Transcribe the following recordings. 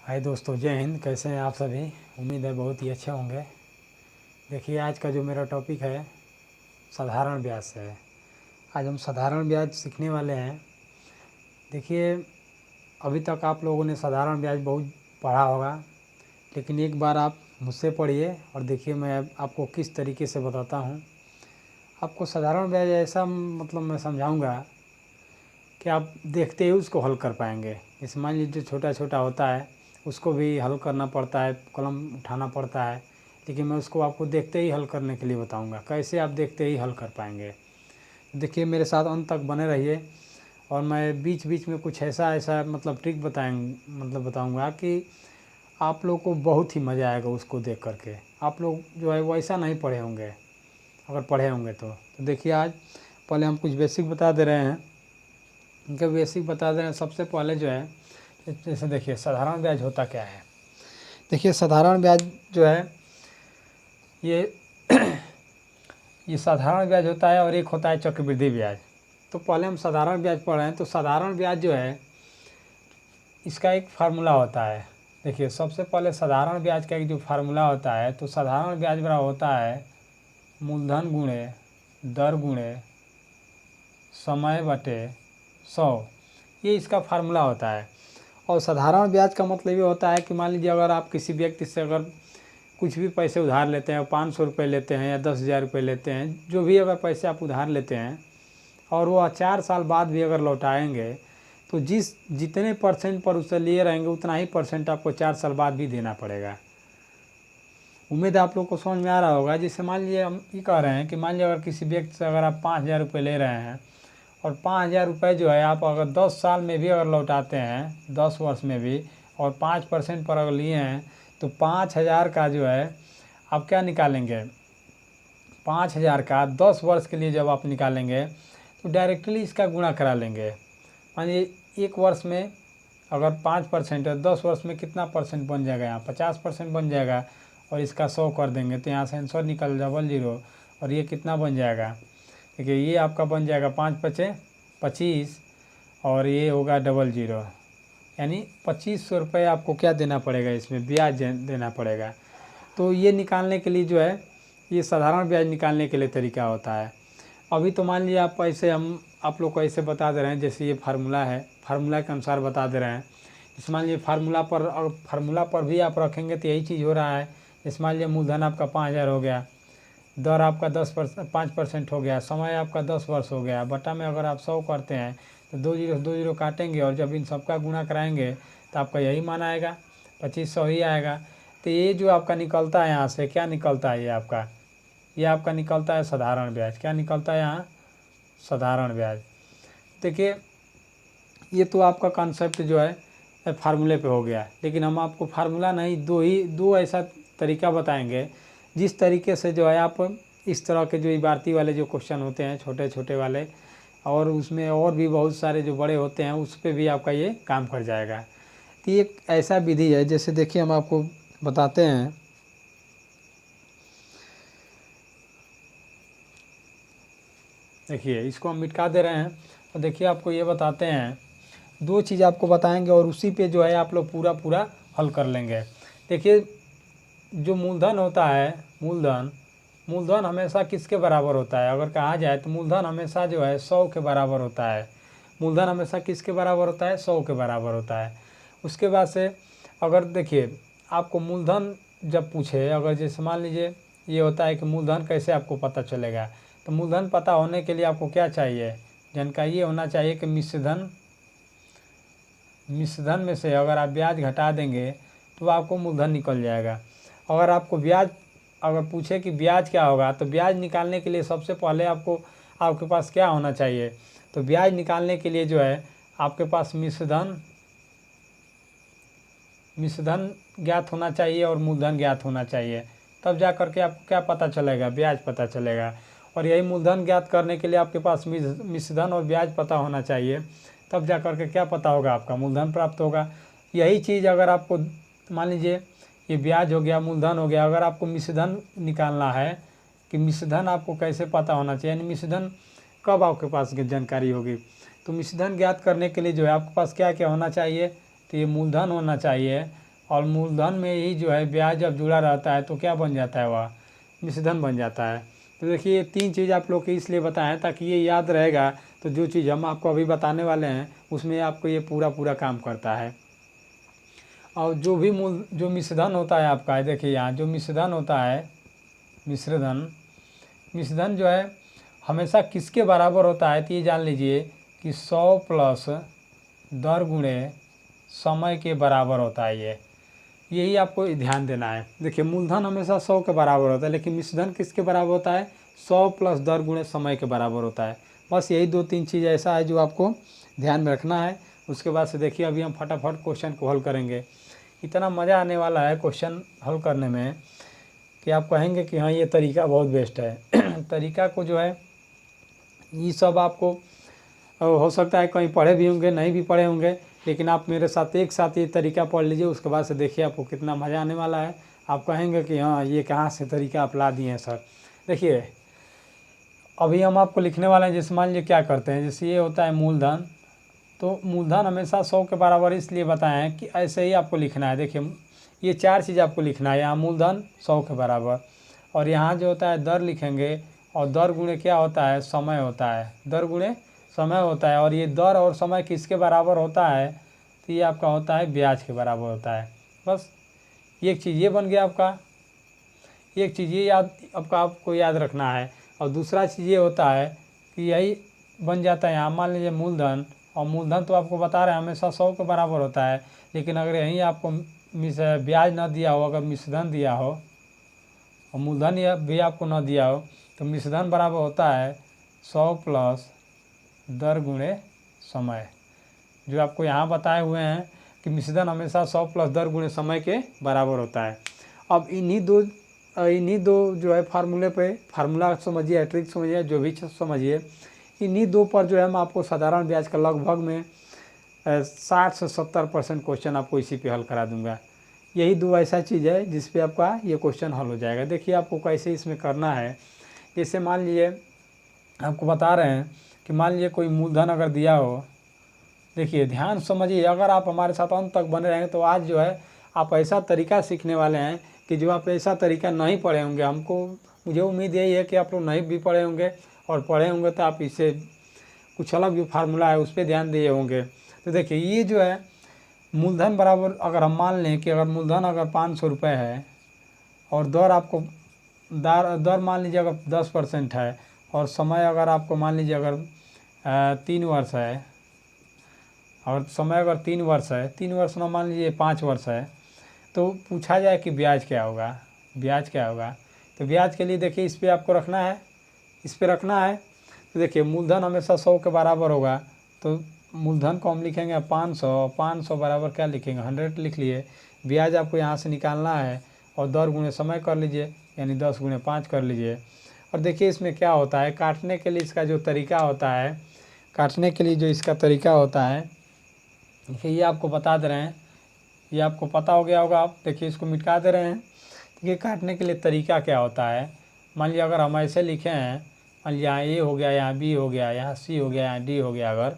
हाय दोस्तों, जय हिंद। कैसे हैं आप सभी? उम्मीद है बहुत ही अच्छे होंगे। देखिए, आज का जो मेरा टॉपिक है साधारण ब्याज से है। आज हम साधारण ब्याज सीखने वाले हैं। देखिए, अभी तक आप लोगों ने साधारण ब्याज बहुत पढ़ा होगा, लेकिन एक बार आप मुझसे पढ़िए और देखिए मैं आपको किस तरीके से बताता हूँ। आपको साधारण ब्याज ऐसा मैं समझाऊँगा कि आप देखते ही उसको हल कर पाएंगे। जैसे मान लीजिए छोटा छोटा होता है, उसको भी हल करना पड़ता है, कलम उठाना पड़ता है, लेकिन मैं उसको आपको देखते ही हल करने के लिए बताऊंगा। कैसे आप देखते ही हल कर पाएंगे। देखिए, मेरे साथ अंत तक बने रहिए और मैं बीच बीच में कुछ ऐसा ऐसा ट्रिक बताऊंगा कि आप लोग को बहुत ही मज़ा आएगा उसको देख करके। आप लोग जो है वो ऐसा नहीं पढ़े होंगे, अगर पढ़े होंगे तो देखिए, आज पहले हम कुछ बेसिक बता दे रहे हैं। इनके बेसिक बता दे रहे हैं। सबसे पहले जो है, जैसे देखिए साधारण ब्याज होता क्या है। देखिए, साधारण ब्याज जो है ये ये साधारण ब्याज होता है और एक होता है चक्रवृद्धि ब्याज। तो पहले हम साधारण ब्याज पढ़ रहे हैं। तो साधारण ब्याज जो है इसका एक फार्मूला होता है। देखिए, सबसे पहले साधारण ब्याज का एक जो फार्मूला होता है, तो साधारण ब्याज बराबर होता है मूलधन गुणे दर गुणे समय बटे 100। ये इसका फार्मूला होता है। और साधारण ब्याज का मतलब ये होता है कि मान लीजिए अगर आप किसी व्यक्ति से अगर कुछ भी पैसे उधार लेते हैं, 500 रुपये लेते हैं या 10,000 रुपये लेते हैं, जो भी अगर पैसे आप उधार लेते हैं और वो 4 साल बाद भी अगर लौटाएंगे, तो जितने परसेंट पर उससे लिए रहेंगे उतना ही परसेंट आपको 4 साल बाद भी देना पड़ेगा। उम्मीद है आप लोग को समझ में आ रहा होगा। जैसे मान लीजिए हम ये कह रहे हैं कि मान लीजिए अगर किसी व्यक्ति से अगर आप 5,000 रुपये ले रहे हैं और 5,000 रुपये जो है आप अगर 10 साल में भी अगर लौटाते हैं, 10 वर्ष में भी, और 5% पर अगर लिए हैं, तो 5,000 का जो है आप क्या निकालेंगे, 5,000 का 10 वर्ष के लिए जब आप निकालेंगे तो डायरेक्टली इसका गुणा करा लेंगे। मानिए एक वर्ष में अगर 5% है, 10 वर्ष में कितना परसेंट बन जाएगा, यहाँ 50% बन जाएगा। और इसका 100 कर देंगे तो यहाँ से आंसर निकल 00, और ये कितना बन जाएगा। देखिए, ये आपका बन जाएगा 5 पचे 25 और ये होगा 00, यानी 2500 रुपये आपको क्या देना पड़ेगा, इसमें ब्याज देना पड़ेगा। तो ये निकालने के लिए जो है, ये साधारण ब्याज निकालने के लिए तरीका होता है। अभी तो मान लीजिए आप ऐसे हम आप लोग को ऐसे बता दे रहे हैं, जैसे ये फार्मूला है, फार्मूला के अनुसार बता दे रहे हैं। जैसे मान लीजिए फार्मूला पर भी आप रखेंगे तो यही चीज़ हो रहा है। जैसे मान लीजिए मूलधन आपका 5,000 हो गया, दर आपका 5% हो गया, समय आपका 10 वर्ष हो गया, बटा में अगर आप 100 करते हैं तो 2 जीरो काटेंगे और जब इन सबका गुणा कराएंगे तो आपका यही मान आएगा, 2500 ही आएगा। तो ये जो आपका निकलता है यहाँ से क्या निकलता है, ये आपका निकलता है साधारण ब्याज। क्या निकलता है यहाँ? साधारण ब्याज। देखिए, ये तो आपका कॉन्सेप्ट जो है फार्मूले पे हो गया, लेकिन हम आपको फार्मूला नहीं, दो ऐसा तरीका बताएंगे जिस तरीके से जो है आप इस तरह के जो इबारती वाले जो क्वेश्चन होते हैं छोटे छोटे वाले, और उसमें और भी बहुत सारे जो बड़े होते हैं, उस पर भी आपका ये काम कर जाएगा। तो ये एक ऐसा विधि है, जैसे देखिए हम आपको बताते हैं। देखिए, इसको हम मिटा दे रहे हैं और देखिए आपको ये बताते हैं, दो चीज़ आपको बताएंगे और उसी पे जो है आप लोग पूरा पूरा हल कर लेंगे। देखिए, जो मूलधन होता है, मूलधन हमेशा किसके बराबर होता है? अगर कहा जाए तो मूलधन हमेशा जो है 100 के बराबर होता है। मूलधन हमेशा किसके बराबर होता है? 100 के बराबर होता है। उसके बाद से अगर देखिए आपको मूलधन जब पूछे, अगर जैसे मान लीजिए ये होता है कि मूलधन कैसे आपको पता चलेगा, तो मूलधन पता होने के लिए आपको क्या चाहिए, जानकारी ये होना चाहिए कि मिश्रधन में से अगर आप ब्याज घटा देंगे तो आपको मूलधन निकल जाएगा। अगर आपको अगर पूछे कि ब्याज क्या होगा, तो ब्याज निकालने के लिए सबसे पहले आपके पास क्या होना चाहिए, तो ब्याज निकालने के लिए जो है आपके पास मिश्रधन ज्ञात होना चाहिए और मूलधन ज्ञात होना चाहिए। तब जा करके आपको क्या पता चलेगा, ब्याज पता चलेगा। और यही मूलधन ज्ञात करने के लिए आपके पास मिश्रधन और ब्याज पता होना चाहिए। तब जा करके क्या पता होगा, आपका मूलधन प्राप्त होगा। यही चीज़ अगर आपको मान लीजिए ये ब्याज हो गया, मूलधन हो गया, अगर आपको मिश्रधन निकालना है कि मिश्रधन आपको कैसे पता होना चाहिए, यानी मिश्रधन कब आपके पास जानकारी होगी, तो मिश्रधन ज्ञात करने के लिए जो है आपके पास क्या क्या होना चाहिए, तो ये मूलधन होना चाहिए और मूलधन में ही जो है ब्याज जब जुड़ा रहता है तो क्या बन जाता है, वह मिश्रधन बन जाता है। तो देखिए ये 3 चीज़ आप लोग को इसलिए बताएं ताकि ये याद रहेगा, तो जो चीज़ हम आपको अभी बताने वाले हैं उसमें आपको ये पूरा काम करता है। और जो मिश्रधन होता है आपका, देखिए यहाँ जो मिश्रधन होता है, मिश्रधन जो है हमेशा किसके बराबर होता है, तो ये जान लीजिए कि 100 प्लस दर गुणे समय के बराबर होता है। यही आपको ध्यान देना है। देखिए मूलधन हमेशा 100 के बराबर होता है, लेकिन मिश्रधन किसके बराबर होता है, 100 प्लस दर गुणे समय के बराबर होता है। बस यही 2-3 चीज़ ऐसा है जो आपको ध्यान में रखना है। उसके बाद से देखिए अभी हम फटाफट क्वेश्चन को हल करेंगे। इतना मज़ा आने वाला है क्वेश्चन हल करने में कि आप कहेंगे कि हाँ ये तरीका बहुत बेस्ट है। तरीका को जो है ये सब आपको हो सकता है कहीं पढ़े भी होंगे, नहीं भी पढ़े होंगे, लेकिन आप मेरे साथ एक साथ ये तरीका पढ़ लीजिए। उसके बाद से देखिए आपको कितना मज़ा आने वाला है। आप कहेंगे कि हाँ ये कहाँ से तरीका आप ला दिए हैं सर। देखिए अभी हम आपको लिखने वाले हैं, जैसे मान लीजिए क्या करते हैं, जैसे ये होता है मूलधन, तो मूलधन हमेशा 100 के बराबर इसलिए बताएं कि ऐसे ही आपको लिखना है। देखिए ये 4 चीज़ आपको लिखना है। यहाँ मूलधन 100 के बराबर, और यहाँ जो होता है दर लिखेंगे, और दर गुणे क्या होता है, समय होता है, दर गुणे समय होता है। और ये दर और समय किसके बराबर होता है, तो ये आपका होता है ब्याज के बराबर होता है। बस एक चीज़ ये बन गया आपका, एक चीज़ ये आपको याद रखना है। और दूसरा चीज़ ये होता है कि यही बन जाता है यहाँ, मान लीजिए मूलधन, और मूलधन तो आपको बता रहे हैं हमेशा 100 के बराबर होता है, लेकिन अगर यहीं आपको ब्याज न दिया हो, अगर मिश्रधन दिया हो और मूलधन भी आपको न दिया हो, तो मिश्रधन बराबर होता है 100 प्लस दर गुणे समय। जो आपको यहाँ बताए हुए हैं कि मिश्रधन हमेशा 100 प्लस दर गुणे समय के बराबर होता है। अब इन्हीं दो जो है फार्मूला समझिए, ट्रिक समझिए, जो भी समझिए, इन्हीं दो पर जो है हम आपको साधारण ब्याज का लगभग में 60 से 70% क्वेश्चन आपको इसी पे हल करा दूंगा। यही दो ऐसा चीज़ है जिस पे आपका ये क्वेश्चन हल हो जाएगा। देखिए आपको कैसे इसमें करना है। जैसे मान लीजिए आपको बता रहे हैं कि मान लीजिए कोई मूलधन अगर दिया हो, देखिए ध्यान समझिए, अगर आप हमारे साथ अंत तक बने रहेंगे तो आज जो है आप ऐसा तरीका सीखने वाले हैं कि जो आप ऐसा तरीका नहीं पढ़े होंगे। मुझे उम्मीद यही है कि आप लोग नहीं भी पढ़े होंगे, और पढ़े होंगे तो आप इससे कुछ अलग जो फार्मूला है उस पर ध्यान दिए होंगे। तो देखिए ये जो है मूलधन बराबर, अगर हम मान लें कि अगर मूलधन अगर 500 रुपये है, और दर आपको दर मान लीजिए अगर 10% है, और समय अगर आपको मान लीजिए अगर 3 वर्ष है, और समय अगर 3 वर्ष है, 3 वर्ष में मान लीजिए 5 वर्ष है, तो पूछा जाए कि ब्याज क्या होगा, तो ब्याज के लिए देखिए इस पर आपको रखना है, तो देखिए मूलधन हमेशा 100 के बराबर होगा, तो मूलधन को हम लिखेंगे 500 बराबर क्या लिखेंगे, 100 लिख लिए। ब्याज आपको यहाँ से निकालना है, और दर गुणे समय कर लीजिए, यानी 10 गुणे 5 कर लीजिए। और देखिए इसमें क्या होता है, काटने के लिए इसका जो तरीका होता है, देखिए ये आपको बता दे रहे हैं, ये आपको पता हो गया होगा। आप देखिए इसको मिटा दे रहे हैं। ये काटने के लिए तरीका क्या होता है, मान लीजिए अगर हम ऐसे लिखे हैं, मान लीजिए यहाँ ए हो गया, यहाँ बी हो गया, यहाँ सी हो गया, यहाँ डी हो गया, अगर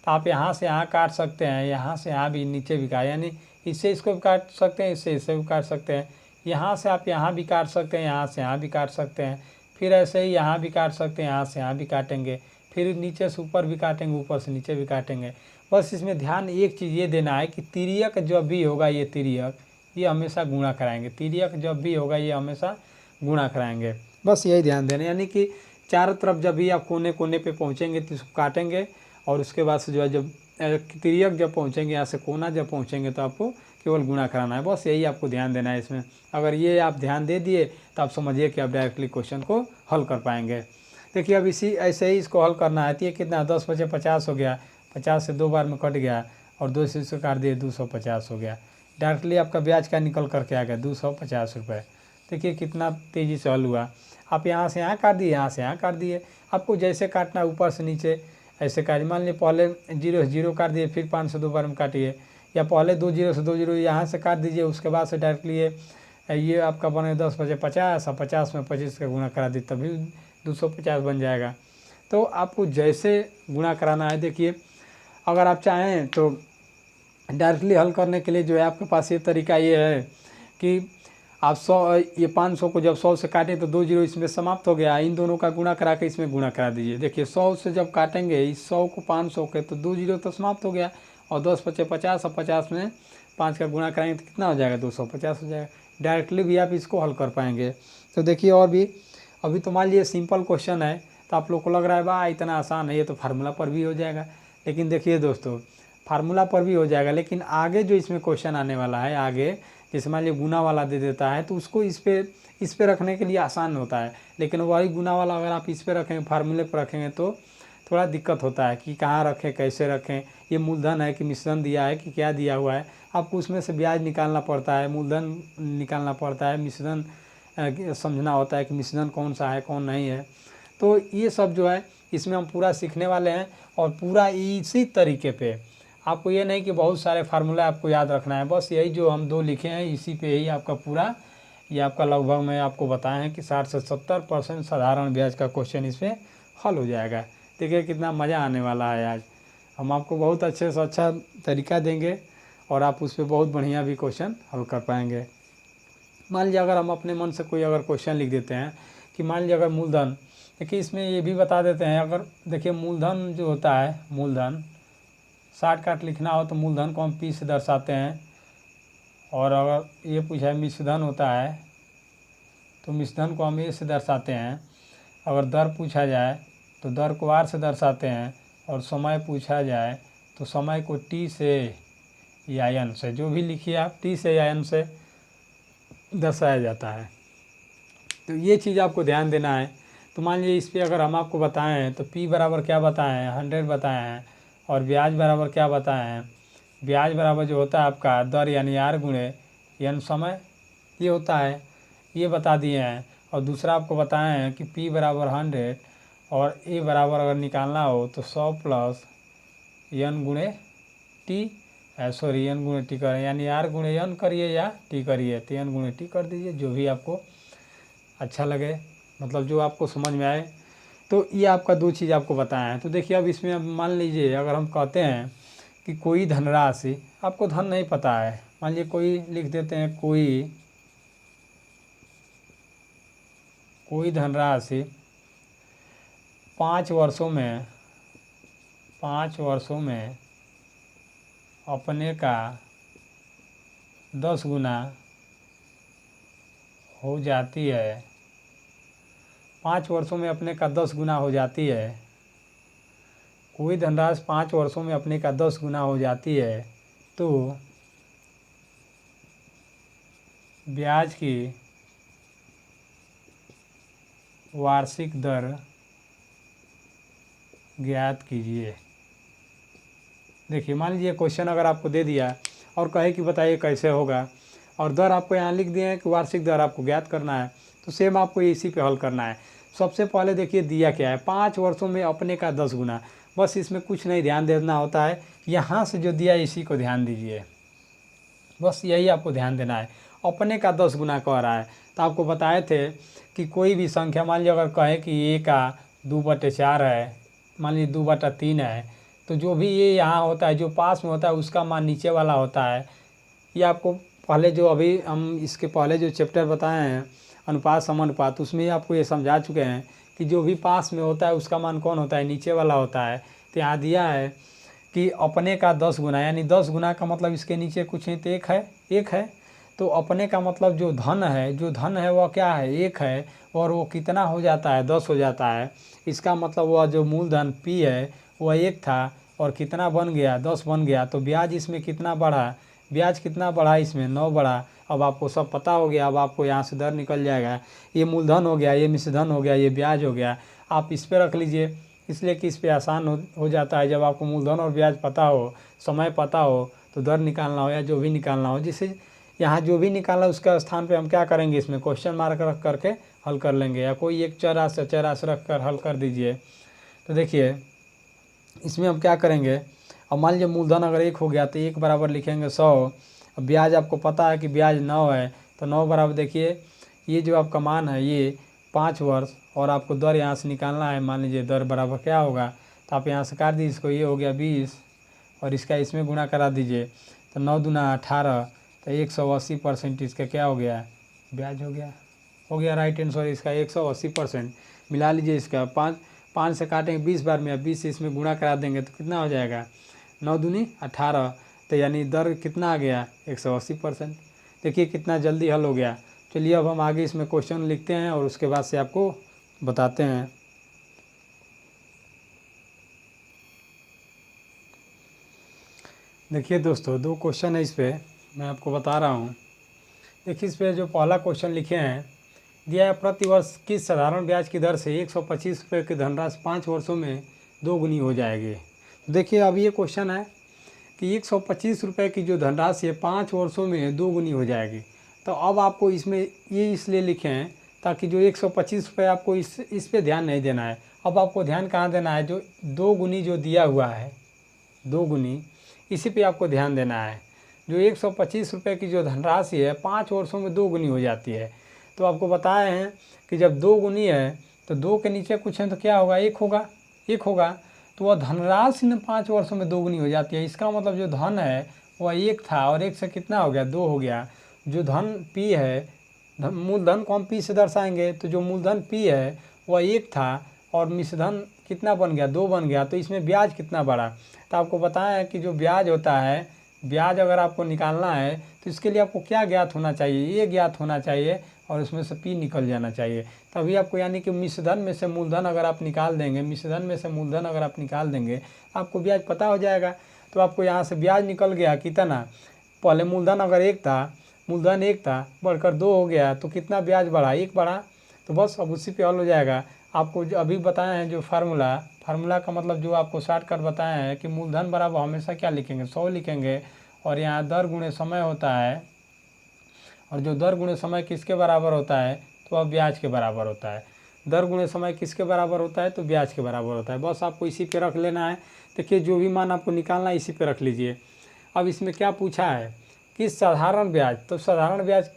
तो आप यहाँ से यहाँ काट सकते हैं, यहाँ से यहाँ भी नीचे भी काट, यानी इससे इसको भी काट सकते हैं, इससे भी काट सकते हैं, यहाँ से आप यहाँ भी काट सकते हैं, यहाँ से यहाँ भी काट सकते हैं, फिर ऐसे ही यहाँ भी काट सकते हैं, यहाँ से यहाँ भी काटेंगे, फिर नीचे से ऊपर भी काटेंगे, ऊपर से नीचे भी काटेंगे। बस इसमें ध्यान एक चीज़ ये देना है कि तिर्यक जब भी होगा, ये हमेशा गुणा कराएंगे, तिर्यक जब भी होगा ये हमेशा गुणा कराएंगे। बस यही ध्यान देना, यानी कि चारों तरफ जब भी आप कोने कोने पे पहुँचेंगे तो इसको काटेंगे, और उसके बाद से जो है जब तिर्यक जब पहुँचेंगे, यहाँ से कोना जब पहुँचेंगे तो आपको केवल गुणा कराना है। बस यही आपको ध्यान देना है इसमें। अगर ये आप ध्यान दे दिए तो आप समझिए कि आप डायरेक्टली क्वेश्चन को हल कर पाएंगे। देखिए अब ऐसे ही इसको हल करना है। तो ये कितना, 10 बचे 50 हो गया, 50 से 2 बार में कट गया, और 2 से इसको काट दिए, 250 हो गया। डायरेक्टली आपका ब्याज का निकल करके आ गया 250 रुपये। देखिए कितना तेज़ी से हल हुआ। आप यहाँ से यहाँ काट दिए, यहाँ से यहाँ काट दिए, आपको जैसे काटना है ऊपर से नीचे ऐसे काट। मान लीजिए पहले 0 से 0 काट दिए, फिर 5 से 2 बार में काटिए, या पहले 2 0 से 2 0 यहाँ से काट दीजिए, उसके बाद से डायरेक्टली ये आपका बने 10 बचे 50, और 50 में 25 का गुणा करा दी तभी 250 बन जाएगा। तो आपको जैसे गुणा कराना है। देखिए अगर आप चाहें तो डायरेक्टली हल करने के लिए जो है आपके पास ये तरीका ये है कि आप 100 ये 500 को जब 100 से काटें तो 2 जीरो इसमें समाप्त हो गया। इन दोनों का गुणा करा के इसमें गुणा करा दीजिए। देखिए 100 से जब काटेंगे इस 100 को 500 के तो 2 जीरो तो समाप्त हो गया और 10 पचे 50 और 50 में 5 का गुणा कराएंगे तो कितना हो जाएगा 250 हो जाएगा। डायरेक्टली भी आप इसको हल कर पाएंगे। तो देखिए और भी अभी तो मान लीजिए सिंपल क्वेश्चन है तो आप लोग को लग रहा है वाह इतना आसान है, ये तो फार्मूला पर भी हो जाएगा। लेकिन देखिए दोस्तों फार्मूला पर भी हो जाएगा, लेकिन आगे जो इसमें क्वेश्चन आने वाला है आगे, जैसे मान लीजिए गुना वाला दे देता है तो उसको इस पे रखने के लिए आसान होता है। लेकिन वही गुना वाला अगर आप इस पे रखेंगे फार्मूले पर रखेंगे तो थोड़ा दिक्कत होता है कि कहाँ रखें कैसे रखें, ये मूलधन है कि मिश्रण दिया है कि क्या दिया हुआ है। आपको उसमें से ब्याज निकालना पड़ता है, मूलधन निकालना पड़ता है, मिश्रण समझना होता है कि मिश्रण कौन सा है कौन नहीं है। तो ये सब जो है इसमें हम पूरा सीखने वाले हैं और पूरा इसी तरीके पे। आपको ये नहीं कि बहुत सारे फार्मूला आपको याद रखना है, बस यही जो हम 2 लिखे हैं इसी पे ही आपका पूरा ये आपका लगभग मैं आपको बताएं हैं कि 60 से 70% साधारण ब्याज का क्वेश्चन इसमें हल हो जाएगा। देखिए कितना मज़ा आने वाला है। आज हम आपको बहुत अच्छे से अच्छा तरीका देंगे और आप उस पर बहुत बढ़िया भी क्वेश्चन हल कर पाएंगे। मान लीजिए अगर हम अपने मन से कोई अगर क्वेश्चन लिख देते हैं कि मान लीजिए अगर मूलधन, देखिए इसमें ये भी बता देते हैं। अगर देखिए मूलधन जो होता है, मूलधन शॉर्टकट लिखना हो तो मूलधन को हम P से दर्शाते हैं। और अगर ये पूछा है मिश्रधन होता है तो मिश्रधन को हम A से दर्शाते हैं। अगर दर पूछा जाए तो दर को R से दर्शाते हैं। और समय पूछा जाए तो समय को T से या N से, जो भी लिखिए आप T से या N से दर्शाया जाता है। तो ये चीज़ आपको ध्यान देना है। तो मान लीजिए इस पर अगर हम आपको बताएं हैं तो P बराबर क्या बताए हैं 100 बताए हैं और ब्याज बराबर क्या बताए हैं, ब्याज बराबर जो होता है आपका दर यानी R गुणे N समय ये होता है, ये बता दिए हैं। और दूसरा आपको बताए हैं कि P बराबर 100 और A बराबर अगर निकालना हो तो 100 प्लस N गुणे T सॉरी N गुणे T करें, यानी R गुणे N करिए या T करिए तो N गुणे T कर दीजिए, जो भी आपको अच्छा लगे, मतलब जो आपको समझ में आए। तो ये आपका 2 चीज़ आपको बताया है। तो देखिए अब इसमें अब मान लीजिए अगर हम कहते हैं कि कोई धनराशि, आपको धन नहीं पता है, मान लीजिए कोई लिख देते हैं कोई धनराशि 5 वर्षों में अपने का 10 गुना हो जाती है, 5 वर्षों में अपने का 10 गुना हो जाती है। कोई धनराशि 5 वर्षों में अपने का 10 गुना हो जाती है तो ब्याज की वार्षिक दर ज्ञात कीजिए। देखिए मान लीजिए क्वेश्चन अगर आपको दे दिया और कहे कि बताइए कैसे होगा, और दर आपको यहाँ लिख दिए हैं कि वार्षिक दर आपको ज्ञात करना है, तो सेम आपको इसी पे हल करना है। सबसे पहले देखिए दिया क्या है 5 वर्षों में अपने का 10 गुना, बस इसमें कुछ नहीं ध्यान देना होता है, यहाँ से जो दिया इसी को ध्यान दीजिए, बस यही आपको ध्यान देना है। अपने का 10 गुना कह रहा है तो आपको बताए थे कि कोई भी संख्या मान लीजिए अगर कहे कि ये का 2/4 है, मान लीजिए 2/3 है, तो जो भी ये यहाँ होता है जो पास में होता है उसका मान नीचे वाला होता है। ये आपको पहले जो अभी हम इसके पहले जो चैप्टर बताए हैं अनुपात समानुपात, उसमें आपको ये समझा चुके हैं कि जो भी पास में होता है उसका मान कौन होता है, नीचे वाला होता है। तो यहाँ दिया है कि अपने का 10 गुना, यानी 10 गुना का मतलब इसके नीचे कुछ नहीं तो एक है। तो अपने का मतलब जो धन है वह क्या है 1 है, और वो कितना हो जाता है 10 हो जाता है। इसका मतलब वह जो मूलधन P है वह 1 था और कितना बन गया 10 बन गया। तो ब्याज इसमें कितना बढ़ा, ब्याज कितना बढ़ा इसमें 9 बढ़ा। अब आपको सब पता हो गया, अब आपको यहाँ से दर निकल जाएगा। ये मूलधन हो गया, ये मिश्रधन हो गया, ये ब्याज हो गया। आप इस पर रख लीजिए, इसलिए कि इस पर आसान हो जाता है। जब आपको मूलधन और ब्याज पता हो, समय पता हो, तो दर निकालना हो या जो भी निकालना हो, जिससे यहाँ जो भी निकालना उसका स्थान पे हम क्या करेंगे इसमें क्वेश्चन मार्क रख करके हल कर लेंगे, या कोई एक चर राशि रख कर हल कर दीजिए। तो देखिए इसमें हम क्या करेंगे, अब मान लीजिए मूलधन अगर 1 हो गया तो 1 बराबर लिखेंगे 100। अब ब्याज आपको पता है कि ब्याज 9 है, तो 9 बराबर देखिए ये जो आपका मान है ये 5 वर्ष, और आपको दर यहाँ से निकालना है। मान लीजिए दर बराबर क्या होगा, तो आप यहाँ से काट दीजिए इसको, ये हो गया 20 और इसका इसमें गुणा करा दीजिए। तो 9 दूना 18, तो 180% इसका क्या हो गया, ब्याज हो गया राइट आंसर इसका 180%। मिला लीजिए इसका, 5 से काटेंगे 20 बार में, 20 से इसमें गुणा करा देंगे तो कितना हो जाएगा, 9 दूनी 18, तो यानी दर कितना आ गया, 180%। देखिए कितना जल्दी हल हो गया। चलिए अब हम आगे इसमें क्वेश्चन लिखते हैं और उसके बाद से आपको बताते हैं। देखिए दोस्तों, 2 क्वेश्चन है इस पर, मैं आपको बता रहा हूँ। देखिए इस पर जो पहला क्वेश्चन लिखे हैं, दिया है प्रतिवर्ष किस साधारण ब्याज की दर से 125 रुपये की धनराशि 5 वर्षों में 2 गुनी हो जाएगी। देखिए अब ये क्वेश्चन है कि 125 रुपये की जो धनराशि है 5 वर्षों में 2 गुनी हो जाएगी। तो अब आपको इसमें ये इसलिए लिखे हैं ताकि जो 125 रुपये आपको इस पे ध्यान नहीं देना है। अब आपको ध्यान कहाँ देना है, जो 2 गुनी जो दिया हुआ है, 2 गुनी, इसी पे आपको ध्यान देना है। जो 125 रुपये की जो धनराशि है 5 वर्षों में 2 गुनी हो जाती है। तो आपको बताए हैं कि जब 2 गुनी है तो 2 के नीचे कुछ है तो क्या होगा, 1 होगा। तो वह धनराशि ने 5 वर्षों में 2 गुनी हो जाती है। इसका मतलब जो धन है वह 1 था और 1 से कितना हो गया, 2 हो गया। जो धन P है, मूलधन को हम P से दर्शाएंगे, तो जो मूलधन P है वह 1 था और मिश्रधन कितना बन गया, 2 बन गया। तो इसमें ब्याज कितना बढ़ा। तो आपको बताया है कि जो ब्याज होता है, ब्याज अगर आपको निकालना है तो इसके लिए आपको क्या ज्ञात होना चाहिए, ये ज्ञात होना चाहिए और उसमें से P निकल जाना चाहिए। तभी आपको, यानी कि मिश्रधन में से मूलधन अगर आप निकाल देंगे, मिश्रधन में से मूलधन अगर आप निकाल देंगे आपको ब्याज पता हो जाएगा। तो आपको यहाँ से ब्याज निकल गया कितना, पहले मूलधन अगर 1 था, मूलधन 1 था, बढ़कर 2 हो गया, तो कितना ब्याज बढ़ा, 1 बढ़ा। तो बस अब उसी पे हल हो जाएगा। आपको जो अभी बताया है जो फार्मूला का मतलब जो आपको शॉर्टकट बताया है कि मूलधन बराबर हमेशा क्या लिखेंगे, 100 लिखेंगे। और यहाँ दर गुणे समय होता है, और जो दर गुणे समय किसके बराबर होता है, तो अब ब्याज के बराबर होता है। दर गुणे समय किसके बराबर होता है, तो ब्याज के बराबर होता है। बस आपको इसी पे रख लेना है। देखिए जो भी मान आपको निकालना है इसी पे रख लीजिए। अब इसमें क्या पूछा है, किस साधारण ब्याज, तो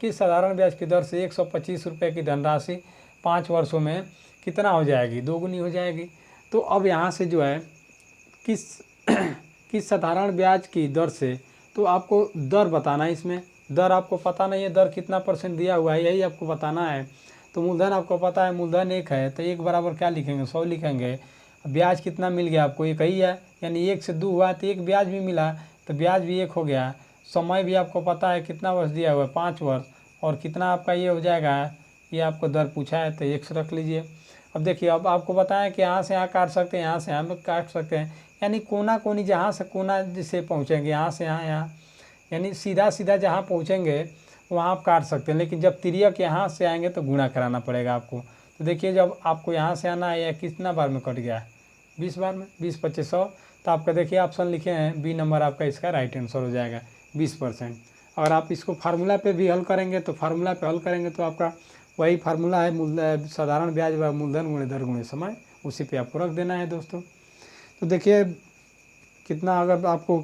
किस साधारण ब्याज की दर से 125 रुपये की धनराशि 5 वर्षों में कितना हो जाएगी, 2 गुनी हो जाएगी। तो अब यहाँ से जो है किस किस साधारण ब्याज की दर से, तो आपको दर बताना है। इसमें दर आपको पता नहीं है, दर कितना % दिया हुआ है यही आपको बताना है। तो मूलधन आपको पता है, मूलधन 1 है, तो 1 बराबर क्या लिखेंगे, 100 लिखेंगे। ब्याज कितना मिल गया आपको, 1 ही है, यानी 1 से 2 हुआ तो 1 ब्याज भी मिला, तो ब्याज भी 1 हो गया। समय भी आपको पता है कितना वर्ष दिया हुआ है, 5 वर्ष, और कितना आपका ये हो जाएगा, ये आपको दर पूछा है तो 1 से रख लीजिए। अब देखिए अब आपको बताएं कि यहाँ से यहाँ काट सकते हैं, यहाँ से यहाँ काट सकते हैं, यानी कोना कोनी जहाँ से कोना जिसे पहुँचेंगे, यहाँ से यहाँ, यानी सीधा सीधा जहाँ पहुँचेंगे वहाँ आप काट सकते हैं। लेकिन जब तिर्यक यहाँ से आएंगे तो गुणा कराना पड़ेगा आपको। तो देखिए जब आपको यहाँ से आना है, यह कितना बार में कट गया, 20 बार में, 20 25 100। तो आपका देखिए ऑप्शन लिखे हैं बी नंबर आपका इसका राइट आंसर हो जाएगा 20%। अगर आप इसको फार्मूला पे भी हल करेंगे तो फार्मूला पे हल करेंगे तो आपका वही फार्मूला है, साधारण ब्याज व मूलधन गुणे दर गुणे समय, उसी पे आपको रख देना है दोस्तों। तो देखिए कितना, अगर आपको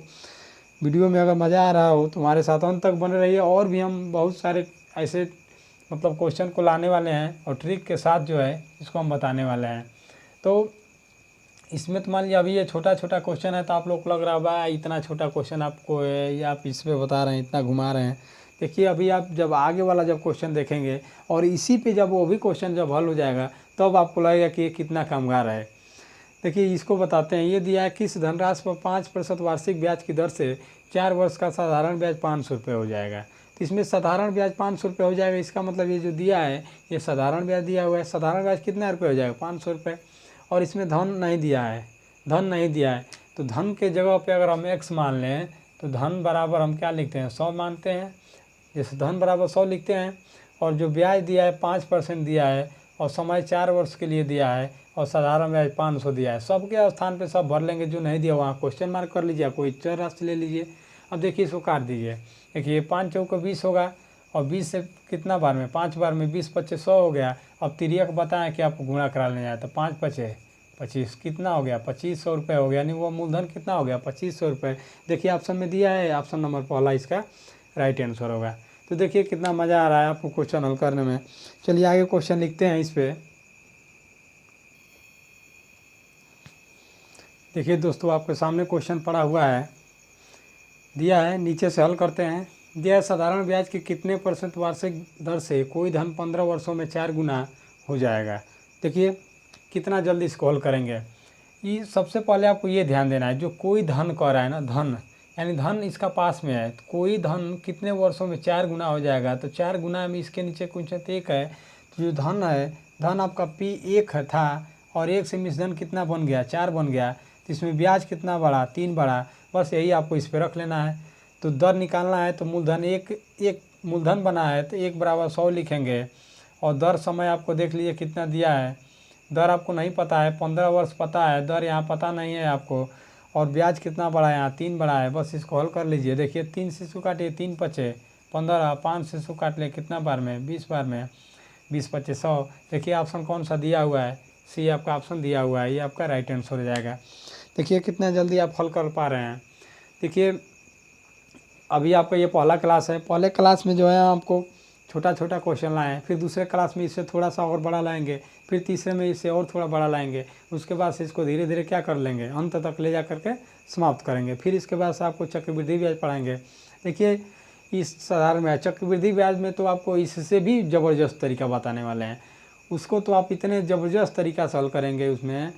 वीडियो में अगर मज़ा आ रहा हो तो हमारे साथ अंत तक बने रहिए। और भी हम बहुत सारे ऐसे मतलब क्वेश्चन को लाने वाले हैं और ट्रिक के साथ जो है इसको हम बताने वाले हैं। तो इसमें तो मान लीजिए अभी ये छोटा छोटा क्वेश्चन है तो आप लोग को लग रहा होगा इतना छोटा क्वेश्चन आपको है, या आप इस पे बता रहे हैं, इतना घुमा रहे हैं। देखिए अभी आप जब आगे वाला जब क्वेश्चन देखेंगे और इसी पे जब वो भी क्वेश्चन जब हल हो जाएगा तब आपको लगेगा कि ये कितना कामगार है। देखिए इसको बताते हैं, ये दिया है किस धनराशि पर 5% वार्षिक ब्याज की दर से 4 वर्ष का साधारण ब्याज 500 रुपये हो जाएगा। तो इसमें साधारण ब्याज 500 रुपये हो जाएगा। इसका मतलब ये जो दिया है ये साधारण ब्याज दिया हुआ है। साधारण ब्याज कितना रुपये हो जाएगा, 500 रुपये। और इसमें धन नहीं दिया है, तो धन के जगह पे अगर हम x मान लें तो धन बराबर हम क्या लिखते हैं, 100 मानते हैं। जैसे धन बराबर 100 लिखते हैं, और जो ब्याज दिया है 5% दिया है, और समय 4 वर्ष के लिए दिया है, और साधारण ब्याज 500 दिया है। सबके स्थान पे सब भर लेंगे, जो नहीं दिया वहाँ क्वेश्चन मार्क कर लीजिए, कोई चर राशि ले लीजिए। अब देखिए इसको काट दीजिए। देखिए 5 चौको 20 होगा, और 20 से कितना बार में, 5 बार में 20 25 100 हो गया। अब तिर्यक बताएं कि आपको गुणा करा लेना है, तो 5 5 25 कितना हो गया, 2500 रुपये हो गया। यानी वो मूलधन कितना हो गया, 2500 रुपये। देखिए ऑप्शन में दिया है, ऑप्शन नंबर पहला इसका राइट आंसर होगा। तो देखिए कितना मज़ा आ रहा है आपको क्वेश्चन हल करने में। चलिए आगे क्वेश्चन लिखते हैं इस पर। देखिए दोस्तों आपके सामने क्वेश्चन पड़ा हुआ है दिया है, नीचे से हल करते हैं। दिया है साधारण ब्याज की कितने % वार्षिक दर से कोई धन 15 वर्षों में 4 गुना हो जाएगा। देखिए कितना जल्दी इसको हल करेंगे। ये सबसे पहले आपको ये ध्यान देना है, जो कोई धन कह रहा है ना, धन यानी धन इसका पास में है, तो कोई धन कितने वर्षों में 4 गुना हो जाएगा, तो 4 गुना में इसके नीचे कुछ एक है, तो जो धन है, धन आपका P1 था और 1 से मिश्रण कितना बन गया, 4 बन गया, तो इसमें ब्याज कितना बढ़ा, 3 बढ़ा। बस यही आपको इस पर रख लेना है। तो दर निकालना है तो मूलधन एक मूलधन बना है तो 1 बराबर 100 लिखेंगे, और दर समय आपको देख लीजिए कितना दिया है। दर आपको नहीं पता है, 15 वर्ष पता है, दर यहाँ पता नहीं है आपको, और ब्याज कितना बढ़ा है, यहाँ 3 बढ़ा है। बस इसको हल कर लीजिए। देखिए 3 से इसको काटिए, 3 पचे 15, 5 से इसको काट ले कितना बार में, 20 बार में, 20 पच्चीस 100। देखिए ऑप्शन कौन सा दिया हुआ है, सी आपका ऑप्शन दिया हुआ है, ये आपका राइट आंसर हो जाएगा। देखिए कितना जल्दी आप हल कर पा रहे हैं। देखिए अभी आपका ये पहला क्लास है, पहले क्लास में जो है आपको छोटा छोटा क्वेश्चन लाएँ, फिर दूसरे क्लास में इससे थोड़ा सा और बड़ा लाएंगे, फिर तीसरे में इससे और थोड़ा बड़ा लाएंगे, उसके बाद से इसको धीरे धीरे क्या कर लेंगे, अंत तक ले जा करके समाप्त करेंगे। फिर इसके बाद से आपको चक्रवृद्धि ब्याज पढ़ाएंगे। देखिए इस साधारण ब्याज, चक्रवृद्धि ब्याज में तो आपको इससे भी ज़बरदस्त तरीका बताने वाले हैं। उसको तो आप इतने ज़बरदस्त तरीका से हल करेंगे उसमें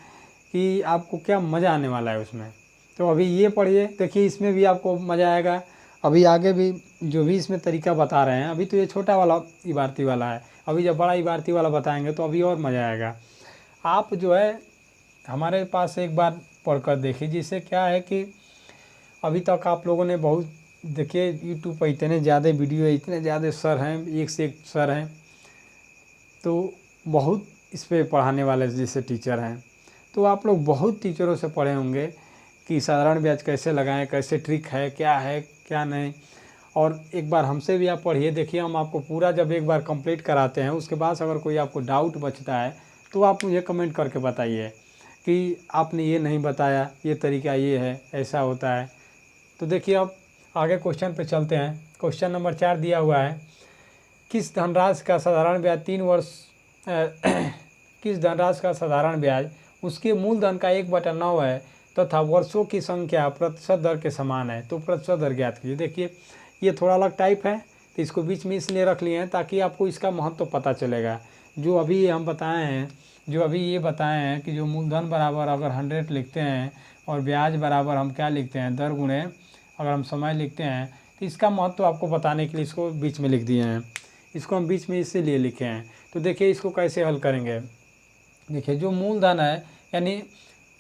कि आपको क्या मज़ा आने वाला है उसमें। तो अभी ये पढ़िए, देखिए इसमें भी आपको मज़ा आएगा। अभी आगे भी जो भी इसमें तरीका बता रहे हैं, अभी तो ये छोटा वाला इबारती वाला है, अभी जब बड़ा इबारती वाला बताएंगे तो अभी और मज़ा आएगा। आप जो है हमारे पास एक बार पढ़कर देखिए, जिससे क्या है कि अभी तक आप लोगों ने बहुत, देखिए यूट्यूब पर इतने ज़्यादा वीडियो है, इतने ज़्यादा सर हैं, एक से एक सर हैं, तो बहुत इस पर पढ़ाने वाले जैसे टीचर हैं, तो आप लोग बहुत टीचरों से पढ़े होंगे कि साधारण ब्याज कैसे लगाएं, कैसे ट्रिक है क्या नहीं। और एक बार हमसे भी आप पढ़िए, देखिए हम आपको पूरा जब एक बार कंप्लीट कराते हैं, उसके बाद अगर कोई आपको डाउट बचता है तो आप मुझे कमेंट करके बताइए कि आपने ये नहीं बताया, ये तरीका ये है, ऐसा होता है। तो देखिए अब आगे क्वेश्चन पे चलते हैं। क्वेश्चन नंबर 4 दिया हुआ है, किस धनराशि का साधारण ब्याज 3 वर्ष किस धनराशि का साधारण ब्याज उसके मूलधन का 1/9 है तथा वर्षों की संख्या प्रतिशत दर के समान है, तो प्रतिशत दर ज्ञात कीजिए। देखिए ये थोड़ा अलग टाइप है, तो इसको बीच में इसलिए रख लिए हैं ताकि आपको इसका महत्व पता चलेगा। जो अभी हम बताए हैं, जो अभी ये बताए हैं कि जो मूलधन बराबर अगर 100 लिखते हैं और ब्याज बराबर हम क्या लिखते हैं, दर गुणे अगर हम समय लिखते हैं, तो इसका महत्व आपको बताने के लिए इसको बीच में लिख दिए हैं। इसको हम बीच में इसीलिए लिखे हैं। तो देखिए इसको कैसे हल करेंगे। देखिए जो मूलधन है, यानी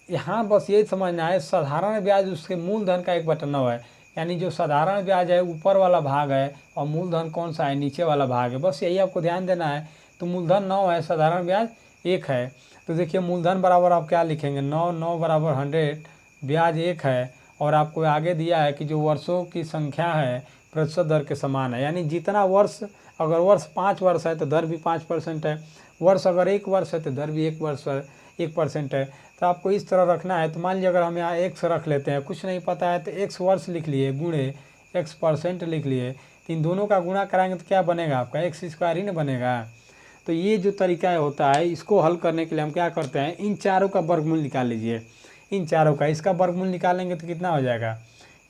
यहाँ बस यही समझना है, साधारण ब्याज उसके मूलधन का 1/9 है, यानी जो साधारण ब्याज है ऊपर वाला भाग है और मूलधन कौन सा है, नीचे वाला भाग है। बस यही आपको ध्यान देना है। तो मूलधन 9 है, साधारण ब्याज 1 है। तो देखिए मूलधन बराबर आप क्या लिखेंगे, 9 बराबर 100, ब्याज 1 है, और आपको आगे दिया है कि जो वर्षों की संख्या है प्रतिशत दर के समान है, यानी जितना वर्ष, अगर वर्ष 5 वर्ष है तो दर भी 5% है, वर्ष अगर 1 वर्ष है तो दर भी 1% है। तो आपको इस तरह रखना है। तो मान लीजिए अगर हम यहाँ x रख लेते हैं, कुछ नहीं पता है तो x वर्ष लिख लिए गुणे x% लिख लिए, तो इन दोनों का गुणा कराएंगे तो क्या बनेगा, आपका x² ही ना बनेगा। तो ये जो तरीका होता है, इसको हल करने के लिए हम क्या करते हैं, इन चारों का वर्गमूल निकाल लीजिए। इन चारों का, इसका वर्गमूल निकालेंगे तो कितना हो जाएगा,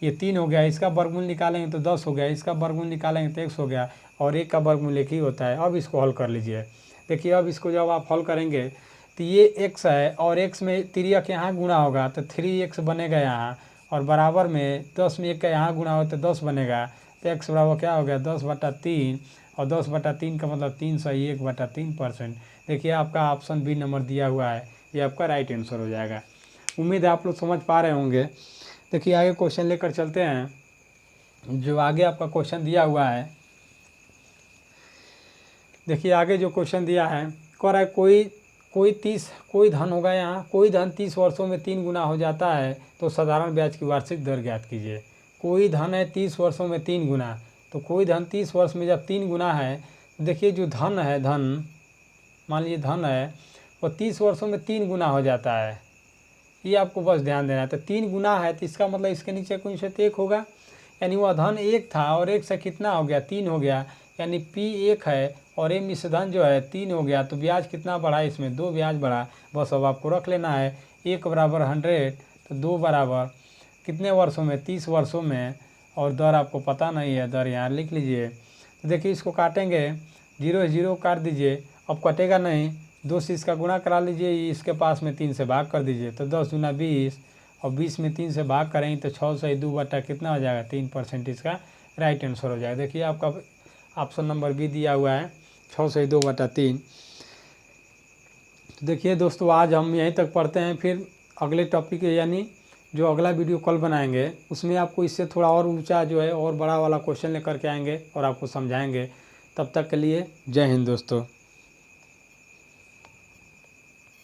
ये 3 हो गया, इसका वर्गमूल निकालेंगे तो 10 हो गया, इसका वर्गमूल निकालेंगे तो 1 हो गया, और 1 का वर्गमूल 1 ही होता है। अब इसको हल कर लीजिए। देखिए अब इसको जब आप हल करेंगे तो ये x है, और x में 3 यहाँ गुणा होगा तो 3x बनेगा यहाँ, और बराबर में 10 में 1 का यहाँ गुणा हो तो 10 बनेगा। तो x बराबर क्या हो गया, 10/3, और 10/3 का मतलब 3 सही 1/3%। देखिए आपका ऑप्शन बी नंबर दिया हुआ है, ये आपका राइट आंसर हो जाएगा। उम्मीद है आप लोग समझ पा रहे होंगे। देखिए आगे क्वेश्चन लेकर चलते हैं। जो आगे आपका क्वेश्चन दिया हुआ है, देखिए आगे जो क्वेश्चन दिया है, कह रहा है कोई धन होगा यहाँ, कोई धन 30 वर्षों में 3 गुना हो जाता है तो साधारण ब्याज की वार्षिक दर ज्ञात कीजिए। कोई धन है 30 वर्षों में 3 गुना, तो कोई धन 30 वर्ष में जब 3 गुना है, देखिए जो धन है, धन मान लीजिए धन है, वो 30 वर्षों में 3 गुना हो जाता है। ये आपको बस ध्यान देना है। तो 3 गुना है तो इसका मतलब इसके नीचे कुछ से 1 होगा, यानी वह धन 1 था और 1 से कितना हो गया, 3 हो गया, यानी P1 है और ये मिश्रधन जो है 3 हो गया। तो ब्याज कितना बढ़ा, इसमें 2 ब्याज बढ़ा। बस अब आपको रख लेना है 1 बराबर 100, तो 2 बराबर कितने वर्षों में, 30 वर्षों में, और दर आपको पता नहीं है, दर यहाँ लिख लीजिए। तो देखिए इसको काटेंगे, 0 0 काट दीजिए, अब कटेगा नहीं, 2 से इसका गुणा करा लीजिए, इसके पास में 3 से भाग कर दीजिए, तो 10 दूना 20 और 20 में 3 से भाग करेंगे तो 6 से 2 बटा कितना हो जाएगा, 3% इसका राइट आंसर हो जाएगा। देखिए आपका ऑप्शन नंबर बी दिया हुआ है 6 से 2 बटा 3। तो देखिए दोस्तों आज हम यहीं तक पढ़ते हैं, फिर अगले टॉपिक यानी जो अगला वीडियो कल बनाएंगे उसमें आपको इससे थोड़ा और ऊंचा जो है और बड़ा वाला क्वेश्चन लेकर के आएंगे और आपको समझाएंगे। तब तक के लिए जय हिंद दोस्तों।